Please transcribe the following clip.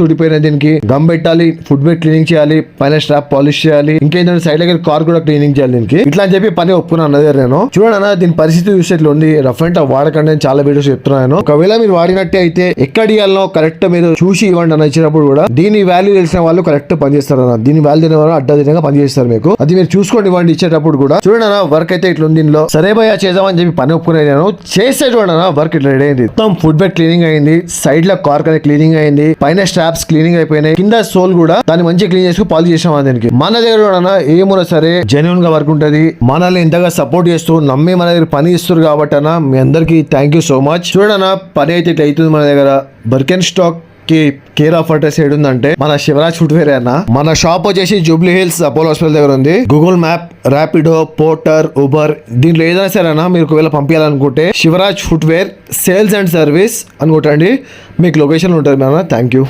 ఊడిపోయినాయి, దీనికి గమ్ పెట్టాలి, food bed cleaning చేయాలి, పైన స్ట్రాప్ పాలిష్ చేయాలి, ఇంకేంటంటే సైడ్ దగ్గర కార్ కూడా క్లీనింగ్ చేయాలి దీనికి. ఇట్లా అని చెప్పి పని ఒప్పుకున్నాను అన్నది నేను. చూడన్నా దీని పరిస్థితి చూస్తే ఇట్లా ఉంది. రఫ్ అండ్ టఫ్ వాడకండి అని చాలా వీడియోస్ చెప్తున్నాను. ఒకవేళ మీరు వాడినట్టే అయితే ఎక్కడ ఇవ్వాలనో కరెక్ట్ మీరు చూసి ఇవ్వండి అన్న. ఇచ్చినప్పుడు కూడా దీని వాల్యూ తెలిసిన వాళ్ళు కరెక్ట్ పనిచేస్తారు అన్న. దీని వాల్యూ తెలియని వాళ్ళు అడ్డదినంగా పనిచేస్తారు మీకు. అది మీరు చూసుకోండి ఇవ్వండి ఇచ్చేటప్పుడు కూడా. చూడన్నా వర్క్ అయితే ఇట్లా ఉంది దీనిలో. సరే భయ్యా చేద్దామని చెప్పి పని ఒప్పుకున్నాను నేను. చేస్తే చూడన్నా వర్క్ ఇట్లా రెడీ అయింది. మొత్తం ఫుడ్ బెడ్ క్లీనింగ్ అయింది, సైడ్ లో కార్ అనేది క్లీనింగ్ అయింది, పైన స్ట్రాప్స్ క్లీనింగ్ అయిపోయినాయి, కింద సోల్ కూడా దాన్ని మంచిగా క్లీన్ చేసుకుని పాలిష్ చేసాం. దానికి మన దగ్గర కూడా ఏమో సరే జెన్యూన్ గా వర్క్ ఉంటది. మనల్ని ఇంతగా సపోర్ట్ చేస్తూ నమ్మి మన దగ్గర పని ఇస్తారు కాబట్టి అన్న మీ అందరికి థ్యాంక్ యూ సో మచ్. చూడన్నా పని అయితే ఇట్లా అవుతుంది మన దగ్గర. బర్కెన్ స్టాక్ కి కేర్ ఆఫ్ అడ్రస్ ఏడుందంటే మన శివరాజ్ ఫుట్వేర్ అన్న. మన షాప్ వచ్చేసి జూబ్లీ హిల్స్ అపోలో హాస్పిటల్ దగ్గర ఉంది. Google map, Rapido, Porter, Uber దీంట్లో ఏదైనా సరే అన్న మీరు ఒకవేళ పంపించాలనుకుంటే Shivraj footwear sales and service అనుకుంటండి, మీకు లొకేషన్ ఉంటుంది అన్న. Thank you.